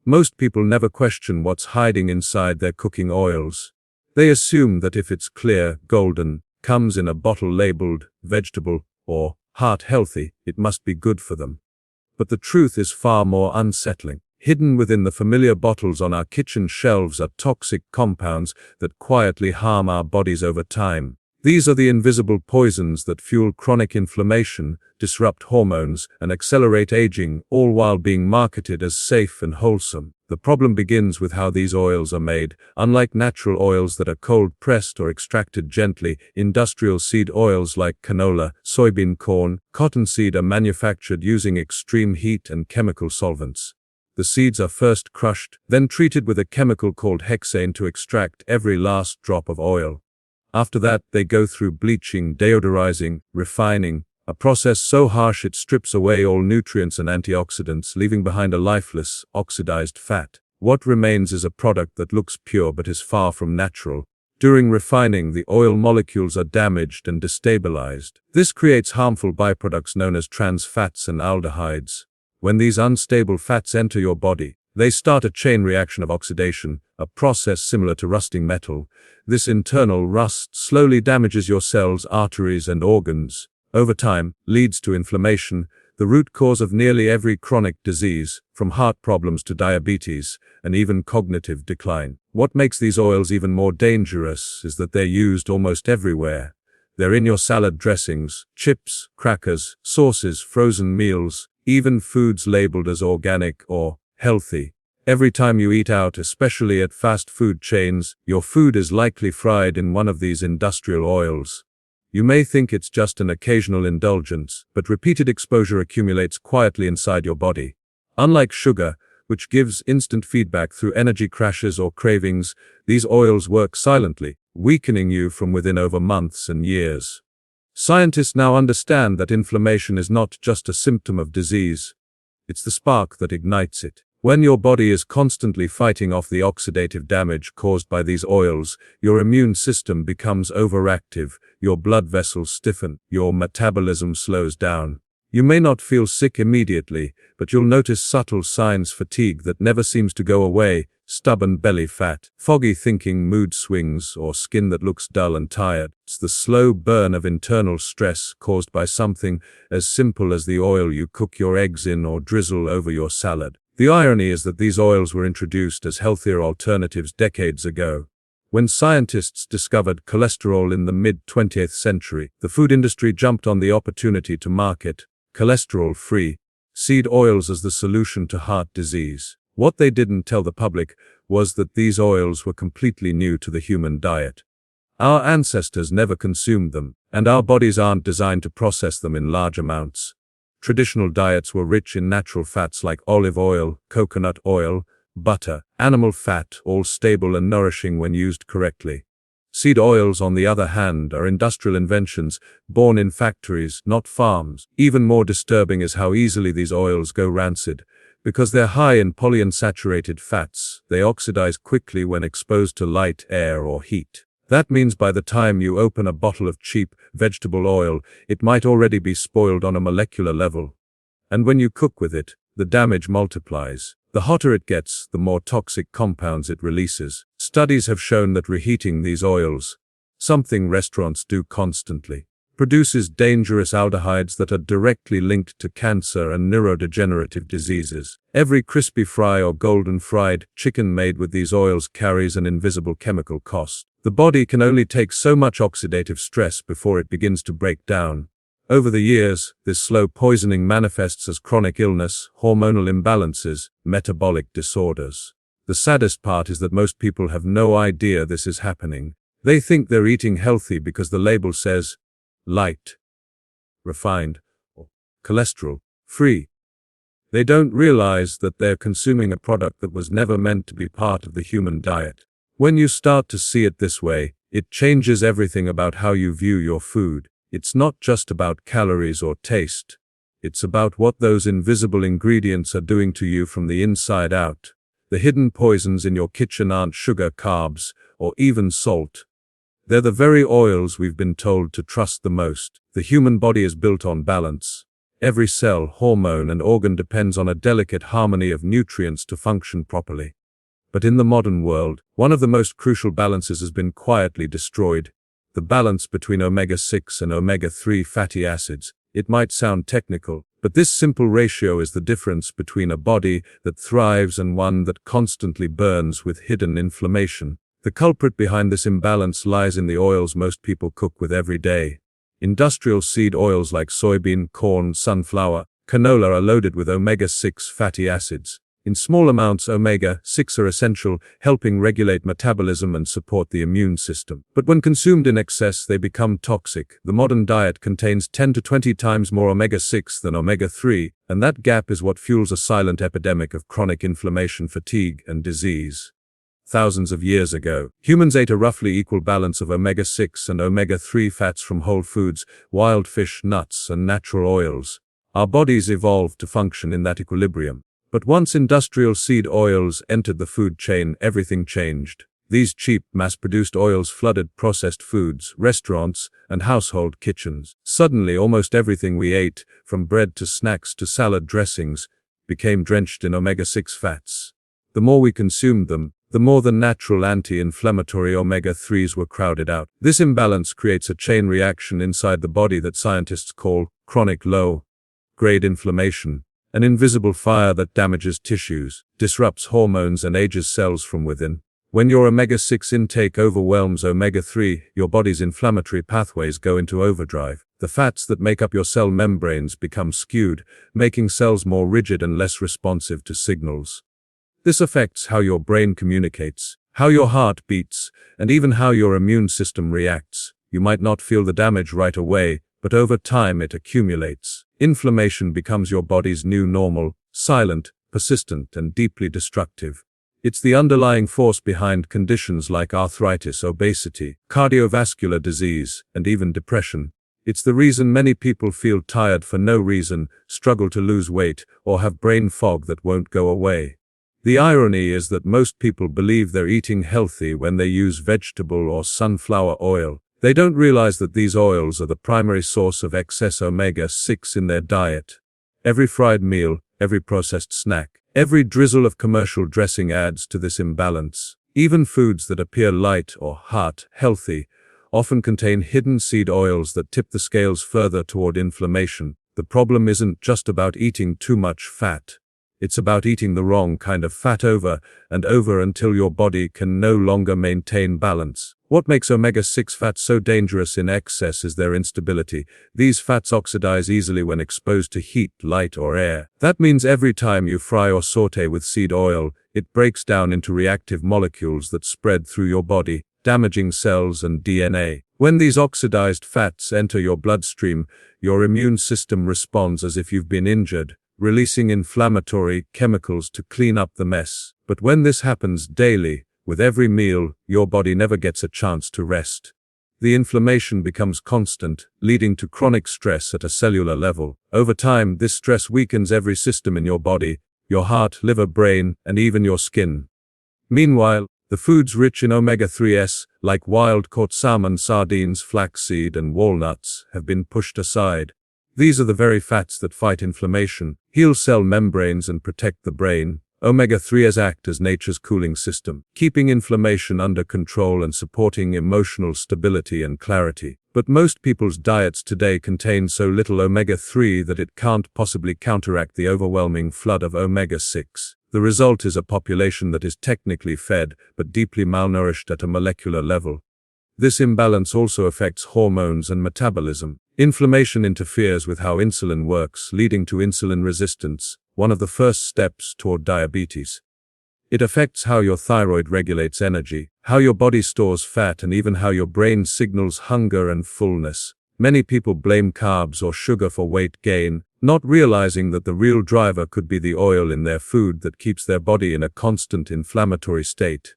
Most people never question what's hiding inside their cooking oils. They assume that if it's clear, golden, comes in a bottle labeled vegetable or heart healthy, it must be good for them. But the truth is far more unsettling. Hidden within the familiar bottles on our kitchen shelves are toxic compounds that quietly harm our bodies over time. These are the invisible poisons that fuel chronic inflammation, disrupt hormones, and accelerate aging, all while being marketed as safe and wholesome. The problem begins with how these oils are made. Unlike natural oils that are cold-pressed or extracted gently, industrial seed oils like canola, soybean corn, cottonseed are manufactured using extreme heat and chemical solvents. The seeds are first crushed, then treated with a chemical called hexane to extract every last drop of oil. After that, they go through bleaching, deodorizing, refining, a process so harsh it strips away all nutrients and antioxidants, leaving behind a lifeless, oxidized fat. What remains is a product that looks pure but is far from natural. During refining, the oil molecules are damaged and destabilized. This creates harmful byproducts known as trans fats and aldehydes. When these unstable fats enter your body, they start a chain reaction of oxidation, a process similar to rusting metal. This internal rust slowly damages your cells, arteries, and organs. Over time, leads to inflammation, the root cause of nearly every chronic disease, from heart problems to diabetes, and even cognitive decline. What makes these oils even more dangerous is that they're used almost everywhere. They're in your salad dressings, chips, crackers, sauces, frozen meals, even foods labeled as organic or healthy. Every time you eat out, especially at fast food chains, your food is likely fried in one of these industrial oils. You may think it's just an occasional indulgence, but repeated exposure accumulates quietly inside your body. Unlike sugar, which gives instant feedback through energy crashes or cravings, these oils work silently, weakening you from within over months and years. Scientists now understand that inflammation is not just a symptom of disease. It's the spark that ignites it. When your body is constantly fighting off the oxidative damage caused by these oils, your immune system becomes overactive, your blood vessels stiffen, your metabolism slows down. You may not feel sick immediately, but you'll notice subtle signs: fatigue that never seems to go away, stubborn belly fat, foggy thinking, mood swings, or skin that looks dull and tired. It's the slow burn of internal stress caused by something as simple as the oil you cook your eggs in or drizzle over your salad. The irony is that these oils were introduced as healthier alternatives decades ago. When scientists discovered cholesterol in the mid-20th century, the food industry jumped on the opportunity to market cholesterol-free seed oils as the solution to heart disease. What they didn't tell the public was that these oils were completely new to the human diet. Our ancestors never consumed them, and our bodies aren't designed to process them in large amounts. Traditional diets were rich in natural fats like olive oil, coconut oil, butter, animal fat, all stable and nourishing when used correctly. Seed oils, on the other hand, are industrial inventions, born in factories, not farms. Even more disturbing is how easily these oils go rancid. Because they're high in polyunsaturated fats, they oxidize quickly when exposed to light, air, or heat. That means by the time you open a bottle of cheap vegetable oil, it might already be spoiled on a molecular level. And when you cook with it, the damage multiplies. The hotter it gets, the more toxic compounds it releases. Studies have shown that reheating these oils, something restaurants do constantly, produces dangerous aldehydes that are directly linked to cancer and neurodegenerative diseases. Every crispy fry or golden fried chicken made with these oils carries an invisible chemical cost. The body can only take so much oxidative stress before it begins to break down. Over the years, this slow poisoning manifests as chronic illness, hormonal imbalances, metabolic disorders. The saddest part is that most people have no idea this is happening. They think they're eating healthy because the label says light, refined, or cholesterol-free. They don't realize that they're consuming a product that was never meant to be part of the human diet. When you start to see it this way, it changes everything about how you view your food. It's not just about calories or taste. It's about what those invisible ingredients are doing to you from the inside out. The hidden poisons in your kitchen aren't sugar, carbs, or even salt. They're the very oils we've been told to trust the most. The human body is built on balance. Every cell, hormone, and organ depends on a delicate harmony of nutrients to function properly. But in the modern world, one of the most crucial balances has been quietly destroyed: the balance between omega-6 and omega-3 fatty acids. It might sound technical, but this simple ratio is the difference between a body that thrives and one that constantly burns with hidden inflammation. The culprit behind this imbalance lies in the oils most people cook with every day. Industrial seed oils like soybean, corn, sunflower, canola are loaded with omega-6 fatty acids. In small amounts, omega-6 are essential, helping regulate metabolism and support the immune system. But when consumed in excess, they become toxic. The modern diet contains 10 to 20 times more omega-6 than omega-3, and that gap is what fuels a silent epidemic of chronic inflammation, fatigue, and disease. Thousands of years ago, humans ate a roughly equal balance of omega-6 and omega-3 fats from whole foods, wild fish, nuts, and natural oils. Our bodies evolved to function in that equilibrium. But once industrial seed oils entered the food chain, everything changed. These cheap, mass-produced oils flooded processed foods, restaurants, and household kitchens. Suddenly, almost everything we ate, from bread to snacks to salad dressings, became drenched in omega-6 fats. The more we consumed them, the more the natural anti-inflammatory omega-3s were crowded out. This imbalance creates a chain reaction inside the body that scientists call chronic low-grade inflammation. An invisible fire that damages tissues, disrupts hormones, and ages cells from within. When your omega-6 intake overwhelms omega-3, your body's inflammatory pathways go into overdrive. The fats that make up your cell membranes become skewed, making cells more rigid and less responsive to signals. This affects how your brain communicates, how your heart beats, and even how your immune system reacts. You might not feel the damage right away, but over time it accumulates. Inflammation becomes your body's new normal, silent, persistent, and deeply destructive. It's the underlying force behind conditions like arthritis, obesity, cardiovascular disease, and even depression. It's the reason many people feel tired for no reason, struggle to lose weight, or have brain fog that won't go away. The irony is that most people believe they're eating healthy when they use vegetable or sunflower oil. They don't realize that these oils are the primary source of excess omega-6 in their diet. Every fried meal, every processed snack, every drizzle of commercial dressing adds to this imbalance. Even foods that appear light or heart-healthy often contain hidden seed oils that tip the scales further toward inflammation. The problem isn't just about eating too much fat. It's about eating the wrong kind of fat over and over until your body can no longer maintain balance. What makes omega-6 fats so dangerous in excess is their instability. These fats oxidize easily when exposed to heat, light, or air. That means every time you fry or saute with seed oil, it breaks down into reactive molecules that spread through your body, damaging cells and DNA. When these oxidized fats enter your bloodstream, your immune system responds as if you've been injured, releasing inflammatory chemicals to clean up the mess. But when this happens daily, with every meal, your body never gets a chance to rest. The inflammation becomes constant, leading to chronic stress at a cellular level. Over time, this stress weakens every system in your body, your heart, liver, brain, and even your skin. Meanwhile, the foods rich in omega-3s, like wild-caught salmon, sardines, flaxseed, and walnuts, have been pushed aside. These are the very fats that fight inflammation, heal cell membranes, and protect the brain. Omega-3s act as nature's cooling system, keeping inflammation under control and supporting emotional stability and clarity. But most people's diets today contain so little omega-3 that it can't possibly counteract the overwhelming flood of omega-6. The result is a population that is technically fed, but deeply malnourished at a molecular level. This imbalance also affects hormones and metabolism. Inflammation interferes with how insulin works, leading to insulin resistance, one of the first steps toward diabetes. It affects how your thyroid regulates energy, how your body stores fat, and even how your brain signals hunger and fullness. Many people blame carbs or sugar for weight gain, not realizing that the real driver could be the oil in their food that keeps their body in a constant inflammatory state.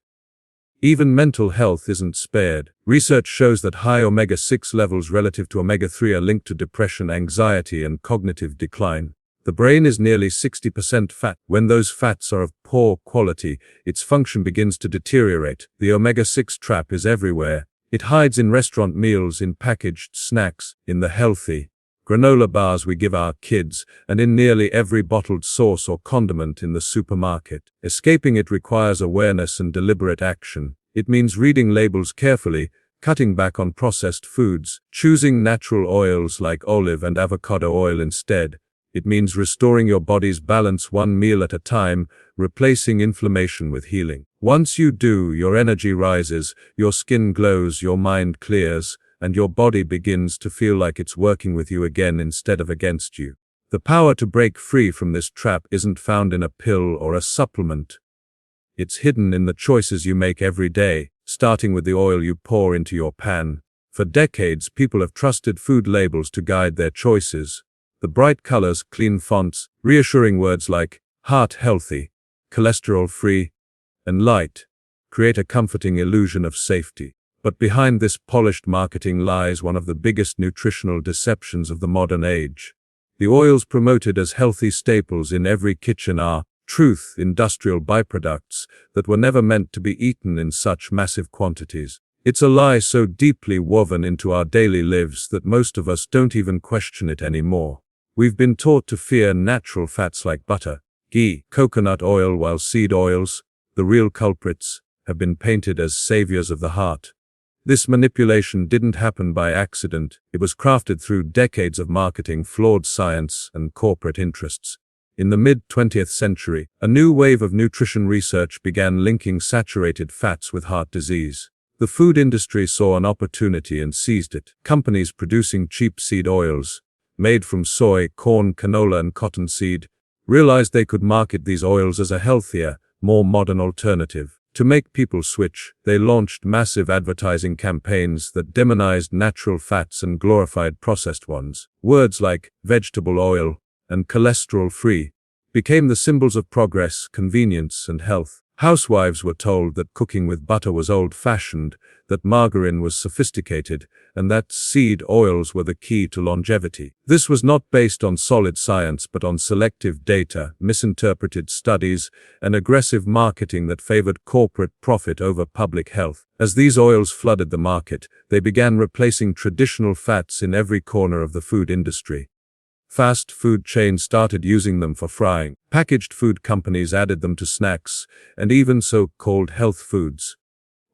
Even mental health isn't spared. Research shows that high omega-6 levels relative to omega-3 are linked to depression, anxiety, and cognitive decline. The brain is nearly 60% fat. When those fats are of poor quality, its function begins to deteriorate. The omega-6 trap is everywhere. It hides in restaurant meals, in packaged snacks, in the healthy, granola bars we give our kids, and in nearly every bottled sauce or condiment in the supermarket. Escaping it requires awareness and deliberate action. It means reading labels carefully, cutting back on processed foods, choosing natural oils like olive and avocado oil instead. It means restoring your body's balance one meal at a time, replacing inflammation with healing. Once you do, your energy rises, your skin glows, your mind clears, and your body begins to feel like it's working with you again instead of against you. The power to break free from this trap isn't found in a pill or a supplement. It's hidden in the choices you make every day, starting with the oil you pour into your pan. For decades, people have trusted food labels to guide their choices. The bright colors, clean fonts, reassuring words like heart healthy, cholesterol free, and light create a comforting illusion of safety. But behind this polished marketing lies one of the biggest nutritional deceptions of the modern age. The oils promoted as healthy staples in every kitchen are truth, industrial byproducts that were never meant to be eaten in such massive quantities. It's a lie so deeply woven into our daily lives that most of us don't even question it anymore. We've been taught to fear natural fats like butter, ghee, coconut oil, while seed oils, the real culprits, have been painted as saviors of the heart. This manipulation didn't happen by accident. It was crafted through decades of marketing, flawed science, and corporate interests. In the mid-20th century, a new wave of nutrition research began linking saturated fats with heart disease. The food industry saw an opportunity and seized it. Companies producing cheap seed oils, made from soy, corn, canola, and cottonseed, realized they could market these oils as a healthier, more modern alternative. To make people switch, they launched massive advertising campaigns that demonized natural fats and glorified processed ones. Words like vegetable oil and cholesterol-free became the symbols of progress, convenience, and health. Housewives were told that cooking with butter was old-fashioned, that margarine was sophisticated, and that seed oils were the key to longevity. This was not based on solid science but on selective data, misinterpreted studies, and aggressive marketing that favored corporate profit over public health. As these oils flooded the market, they began replacing traditional fats in every corner of the food industry. Fast food chains started using them for frying. Packaged food companies added them to snacks, and even so-called health foods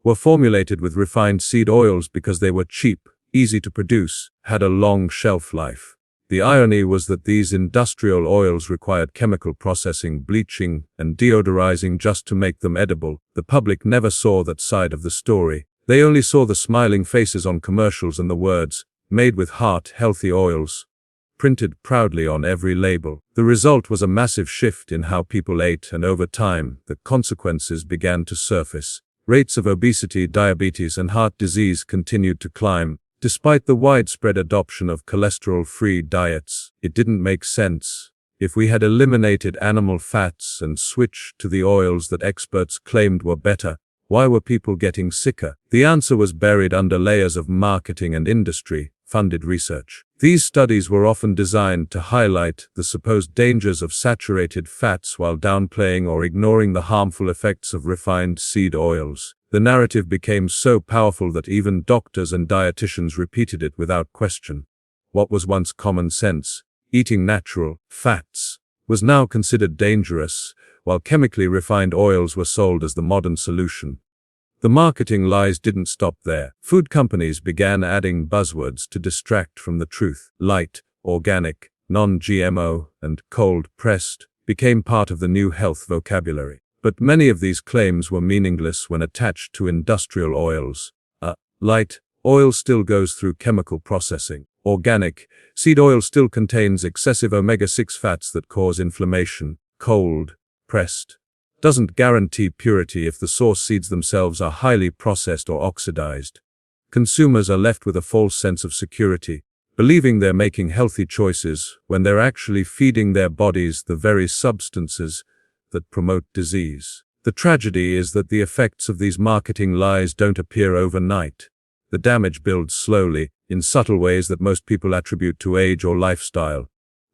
were formulated with refined seed oils because they were cheap, easy to produce, had a long shelf life. The irony was that these industrial oils required chemical processing, bleaching, and deodorizing just to make them edible. The public never saw that side of the story. They only saw the smiling faces on commercials and the words, "made with heart-healthy oils," printed proudly on every label. The result was a massive shift in how people ate, and over time, the consequences began to surface. Rates of obesity, diabetes, and heart disease continued to climb. Despite the widespread adoption of cholesterol-free diets, it didn't make sense. If we had eliminated animal fats and switched to the oils that experts claimed were better, why were people getting sicker? The answer was buried under layers of marketing and industry-funded research. These studies were often designed to highlight the supposed dangers of saturated fats while downplaying or ignoring the harmful effects of refined seed oils. The narrative became so powerful that even doctors and dietitians repeated it without question. What was once common sense, eating natural fats, was now considered dangerous, while chemically refined oils were sold as the modern solution. The marketing lies didn't stop there. Food companies began adding buzzwords to distract from the truth. Light, organic, non-GMO, and cold-pressed became part of the new health vocabulary. But many of these claims were meaningless when attached to industrial oils. Light oil still goes through chemical processing. Organic seed oil still contains excessive omega-6 fats that cause inflammation. Cold-pressed doesn't guarantee purity if the source seeds themselves are highly processed or oxidized. Consumers are left with a false sense of security, believing they're making healthy choices when they're actually feeding their bodies the very substances that promote disease. The tragedy is that the effects of these marketing lies don't appear overnight. The damage builds slowly, in subtle ways that most people attribute to age or lifestyle.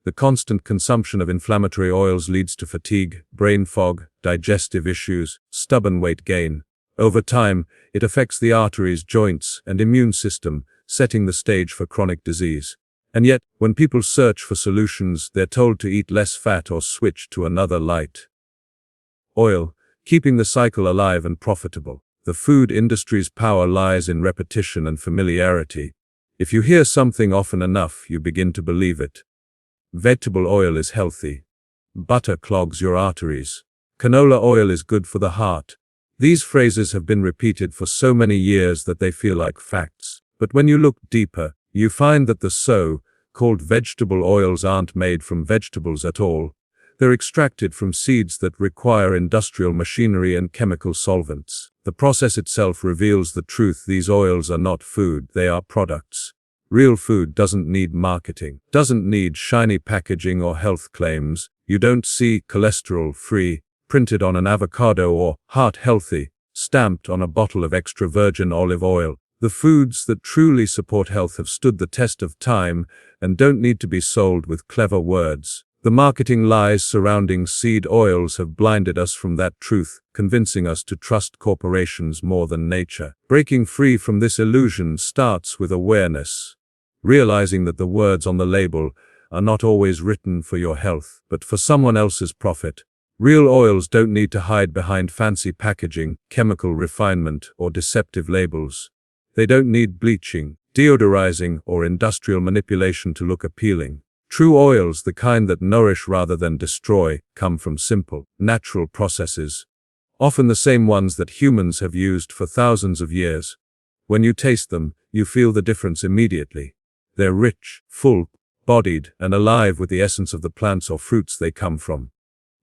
The constant consumption of inflammatory oils leads to fatigue, brain fog, digestive issues, stubborn weight gain. Over time, it affects the arteries, joints, and immune system, setting the stage for chronic disease. And yet, when people search for solutions, they're told to eat less fat or switch to another light oil, keeping the cycle alive and profitable. The food industry's power lies in repetition and familiarity. If you hear something often enough, you begin to believe it. Vegetable oil is healthy. Butter clogs your arteries. Canola oil is good for the heart. These phrases have been repeated for so many years that they feel like facts. But when you look deeper, you find that the so-called vegetable oils aren't made from vegetables at all. They're extracted from seeds that require industrial machinery and chemical solvents. The process itself reveals the truth: these oils are not food, they are products. Real food doesn't need marketing, doesn't need shiny packaging or health claims. You don't see cholesterol-free printed on an avocado or heart-healthy stamped on a bottle of extra virgin olive oil. The foods that truly support health have stood the test of time and don't need to be sold with clever words. The marketing lies surrounding seed oils have blinded us from that truth, convincing us to trust corporations more than nature. Breaking free from this illusion starts with awareness, realizing that the words on the label are not always written for your health, but for someone else's profit. Real oils don't need to hide behind fancy packaging, chemical refinement, or deceptive labels. They don't need bleaching, deodorizing, or industrial manipulation to look appealing. True oils, the kind that nourish rather than destroy, come from simple, natural processes, often the same ones that humans have used for thousands of years. When you taste them, you feel the difference immediately. They're rich, full-bodied, and alive with the essence of the plants or fruits they come from.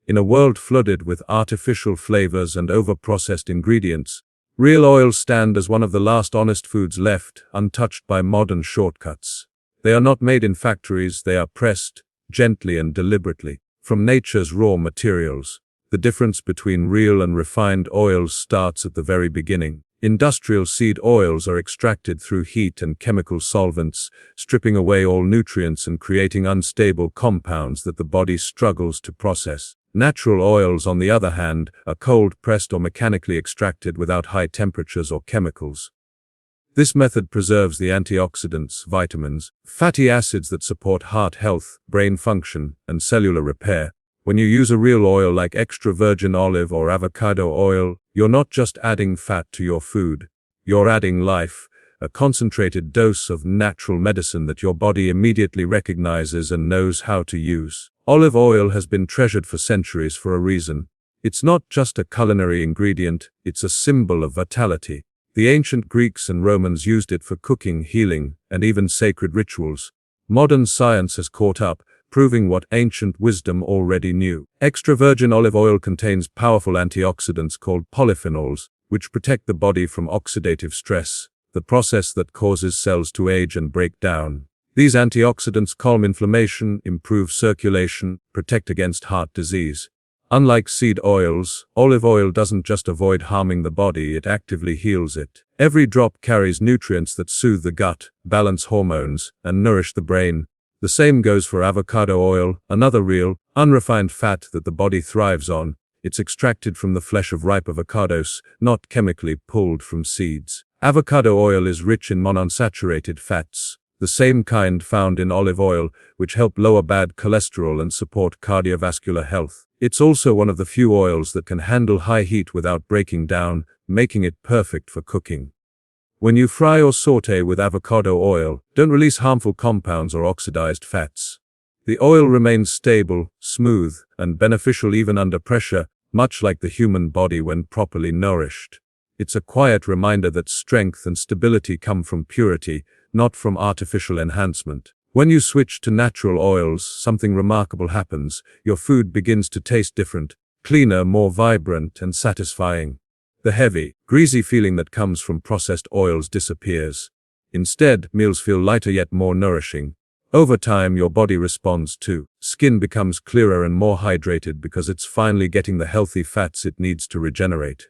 In a world flooded with artificial flavors and over-processed ingredients, real oils stand as one of the last honest foods left, untouched by modern shortcuts. They are not made in factories, they are pressed, gently and deliberately, from nature's raw materials. The difference between real and refined oils starts at the very beginning. Industrial seed oils are extracted through heat and chemical solvents, stripping away all nutrients and creating unstable compounds that the body struggles to process. Natural oils, on the other hand, are cold-pressed or mechanically extracted without high temperatures or chemicals. This method preserves the antioxidants, vitamins, fatty acids that support heart health, brain function, and cellular repair. When you use a real oil like extra virgin olive or avocado oil, you're not just adding fat to your food. You're adding life, a concentrated dose of natural medicine that your body immediately recognizes and knows how to use. Olive oil has been treasured for centuries for a reason. It's not just a culinary ingredient, it's a symbol of vitality. The ancient Greeks and Romans used it for cooking, healing, and even sacred rituals. Modern science has caught up, proving what ancient wisdom already knew. Extra virgin olive oil contains powerful antioxidants called polyphenols, which protect the body from oxidative stress, the process that causes cells to age and break down. These antioxidants calm inflammation, improve circulation, protect against heart disease. Unlike seed oils, olive oil doesn't just avoid harming the body, it actively heals it. Every drop carries nutrients that soothe the gut, balance hormones, and nourish the brain. The same goes for avocado oil, another real, unrefined fat that the body thrives on. It's extracted from the flesh of ripe avocados, not chemically pulled from seeds. Avocado oil is rich in monounsaturated fats, the same kind found in olive oil, which help lower bad cholesterol and support cardiovascular health. It's also one of the few oils that can handle high heat without breaking down, making it perfect for cooking. When you fry or saute with avocado oil, don't release harmful compounds or oxidized fats. The oil remains stable, smooth, and beneficial even under pressure, much like the human body when properly nourished. It's a quiet reminder that strength and stability come from purity, not from artificial enhancement. When you switch to natural oils, something remarkable happens. Your food begins to taste different, cleaner, more vibrant, and satisfying. The heavy, greasy feeling that comes from processed oils disappears. Instead, meals feel lighter yet more nourishing. Over time, your body responds too. Skin becomes clearer and more hydrated because it's finally getting the healthy fats it needs to regenerate.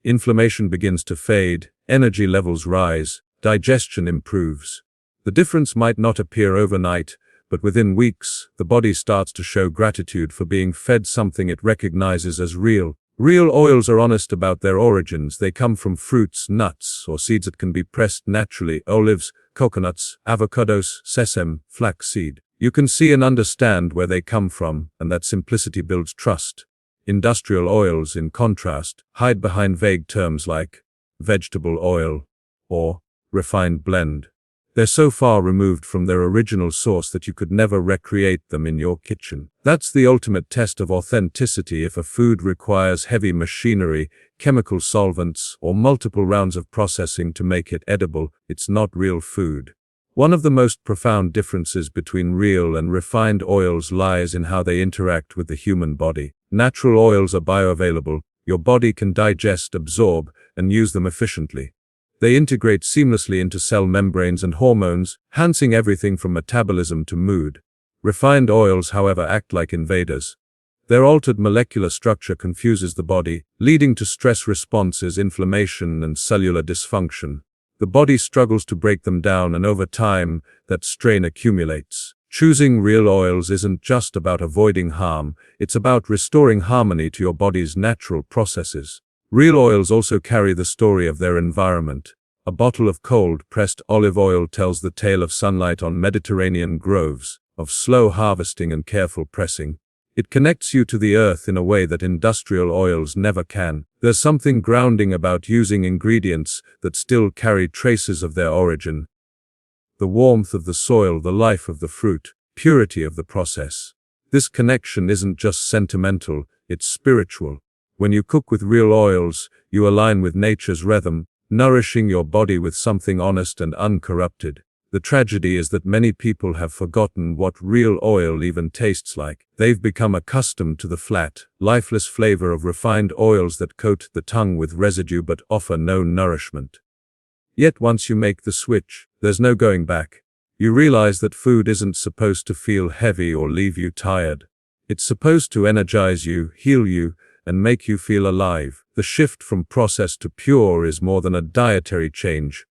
Inflammation begins to fade, energy levels rise, digestion improves. The difference might not appear overnight, but within weeks, the body starts to show gratitude for being fed something it recognizes as real. Real oils are honest about their origins. They come from fruits, nuts, or seeds that can be pressed naturally: olives, coconuts, avocados, sesame, flaxseed. You can see and understand where they come from, and that simplicity builds trust. Industrial oils, in contrast, hide behind vague terms like vegetable oil or refined blend. They're so far removed from their original source that you could never recreate them in your kitchen. That's the ultimate test of authenticity. If a food requires heavy machinery, chemical solvents, or multiple rounds of processing to make it edible, it's not real food. One of the most profound differences between real and refined oils lies in how they interact with the human body. Natural oils are bioavailable. Your body can digest, absorb, and use them efficiently. They integrate seamlessly into cell membranes and hormones, enhancing everything from metabolism to mood. Refined oils, however, act like invaders. Their altered molecular structure confuses the body, leading to stress responses, inflammation, and cellular dysfunction. The body struggles to break them down, and over time, that strain accumulates. Choosing real oils isn't just about avoiding harm, it's about restoring harmony to your body's natural processes. Real oils also carry the story of their environment. A bottle of cold-pressed olive oil tells the tale of sunlight on Mediterranean groves, of slow harvesting and careful pressing. It connects you to the earth in a way that industrial oils never can. There's something grounding about using ingredients that still carry traces of their origin. The warmth of the soil, the life of the fruit, purity of the process. This connection isn't just sentimental, it's spiritual. When you cook with real oils, you align with nature's rhythm, nourishing your body with something honest and uncorrupted. The tragedy is that many people have forgotten what real oil even tastes like. They've become accustomed to the flat, lifeless flavor of refined oils that coat the tongue with residue but offer no nourishment. Yet once you make the switch, there's no going back. You realize that food isn't supposed to feel heavy or leave you tired. It's supposed to energize you, heal you, and make you feel alive. The shift from processed to pure is more than a dietary change.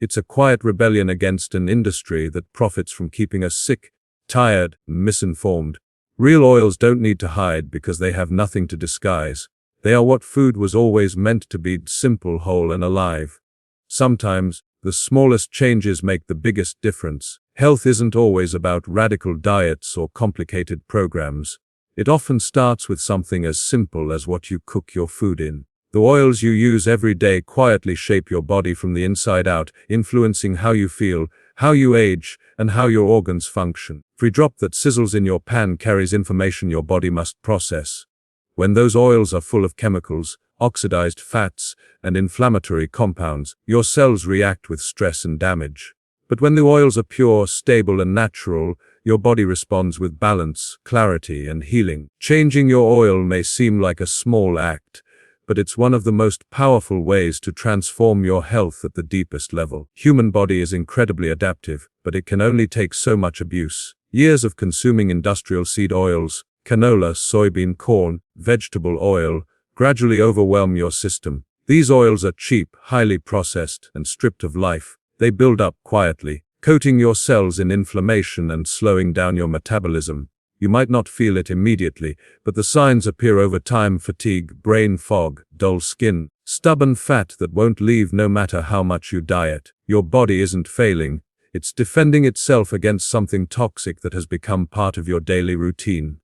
It's a quiet rebellion against an industry that profits from keeping us sick, tired, misinformed. Real oils don't need to hide because they have nothing to disguise. They are what food was always meant to be: simple, whole, and alive. Sometimes, the smallest changes make the biggest difference. Health isn't always about radical diets or complicated programs. It often starts with something as simple as what you cook your food in. The oils you use every day quietly shape your body from the inside out, influencing how you feel, how you age, and how your organs function. Every drop that sizzles in your pan carries information your body must process. When those oils are full of chemicals, oxidized fats, and inflammatory compounds, your cells react with stress and damage. But when the oils are pure, stable, and natural, your body responds with balance, clarity, and healing. Changing your oil may seem like a small act, but it's one of the most powerful ways to transform your health at the deepest level. Human body is incredibly adaptive, but it can only take so much abuse. Years of consuming industrial seed oils, canola, soybean, corn, vegetable oil, gradually overwhelm your system. These oils are cheap, highly processed, and stripped of life. They build up quietly, coating your cells in inflammation and slowing down your metabolism. You might not feel it immediately, but the signs appear over time: fatigue, brain fog, dull skin, stubborn fat that won't leave no matter how much you diet. Your body isn't failing, it's defending itself against something toxic that has become part of your daily routine.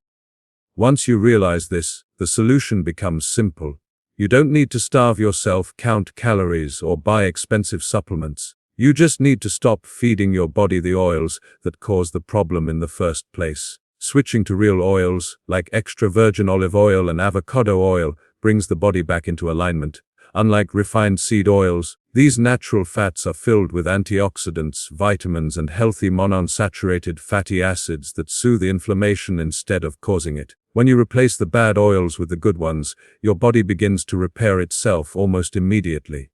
Once you realize this, the solution becomes simple. You don't need to starve yourself, count calories, or buy expensive supplements. You just need to stop feeding your body the oils that cause the problem in the first place. Switching to real oils, like extra virgin olive oil and avocado oil, brings the body back into alignment. Unlike refined seed oils, these natural fats are filled with antioxidants, vitamins, and healthy monounsaturated fatty acids that soothe inflammation instead of causing it. When you replace the bad oils with the good ones, your body begins to repair itself almost immediately.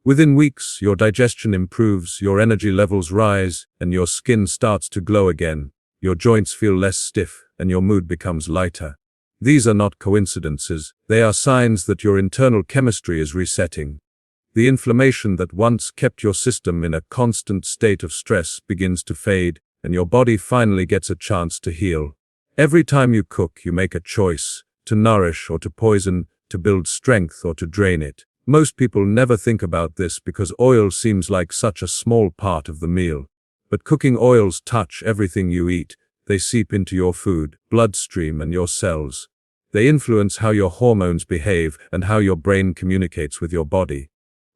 Within weeks, your digestion improves, your energy levels rise, and your skin starts to glow again. Your joints feel less stiff, and your mood becomes lighter. These are not coincidences, they are signs that your internal chemistry is resetting. The inflammation that once kept your system in a constant state of stress begins to fade, and your body finally gets a chance to heal. Every time you cook, you make a choice: to nourish or to poison, to build strength or to drain it. Most people never think about this because oil seems like such a small part of the meal. But cooking oils touch everything you eat. They seep into your food, bloodstream, and your cells. They influence how your hormones behave and how your brain communicates with your body.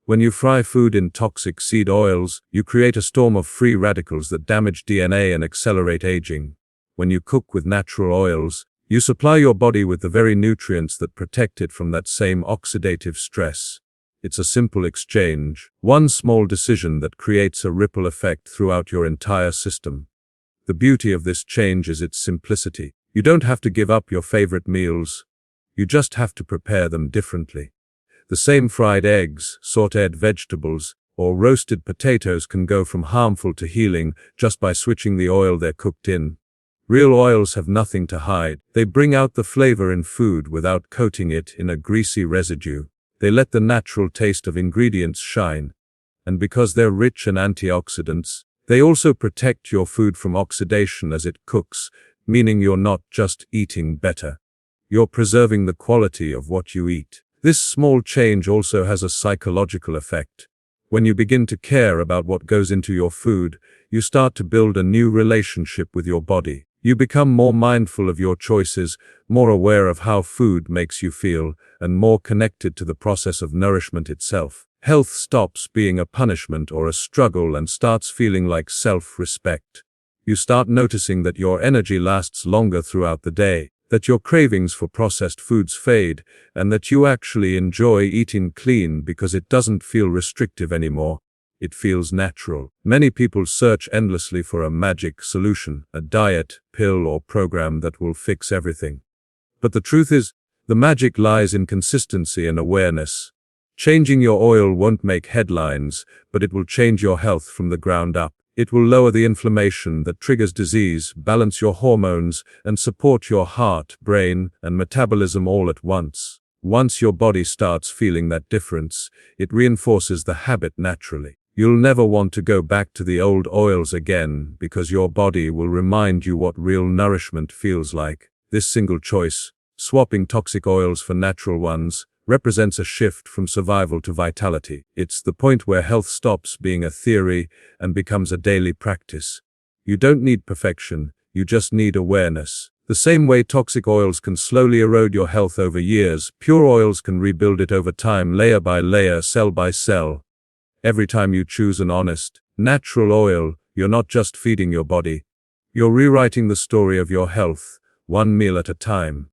When you fry food in toxic seed oils, you create a storm of free radicals that damage DNA and accelerate aging. When you cook with natural oils, you supply your body with the very nutrients that protect it from that same oxidative stress. It's a simple exchange, one small decision that creates a ripple effect throughout your entire system. The beauty of this change is its simplicity. You don't have to give up your favorite meals. You just have to prepare them differently. The same fried eggs, sautéed vegetables, or roasted potatoes can go from harmful to healing just by switching the oil they're cooked in. Real oils have nothing to hide. They bring out the flavor in food without coating it in a greasy residue. They let the natural taste of ingredients shine. And because they're rich in antioxidants, they also protect your food from oxidation as it cooks, meaning you're not just eating better. You're preserving the quality of what you eat. This small change also has a psychological effect. When you begin to care about what goes into your food, you start to build a new relationship with your body. You become more mindful of your choices, more aware of how food makes you feel, and more connected to the process of nourishment itself. Health stops being a punishment or a struggle and starts feeling like self-respect. You start noticing that your energy lasts longer throughout the day, that your cravings for processed foods fade, and that you actually enjoy eating clean because it doesn't feel restrictive anymore. It feels natural. Many people search endlessly for a magic solution, a diet, pill, or program that will fix everything. But the truth is, the magic lies in consistency and awareness. Changing your oil won't make headlines, but it will change your health from the ground up. It will lower the inflammation that triggers disease, balance your hormones, and support your heart, brain, and metabolism all at once. Once your body starts feeling that difference, it reinforces the habit naturally. You'll never want to go back to the old oils again because your body will remind you what real nourishment feels like. This single choice, swapping toxic oils for natural ones, represents a shift from survival to vitality. It's the point where health stops being a theory and becomes a daily practice. You don't need perfection, you just need awareness. The same way toxic oils can slowly erode your health over years, pure oils can rebuild it over time, layer by layer, cell by cell. Every time you choose an honest, natural oil, you're not just feeding your body. You're rewriting the story of your health, one meal at a time.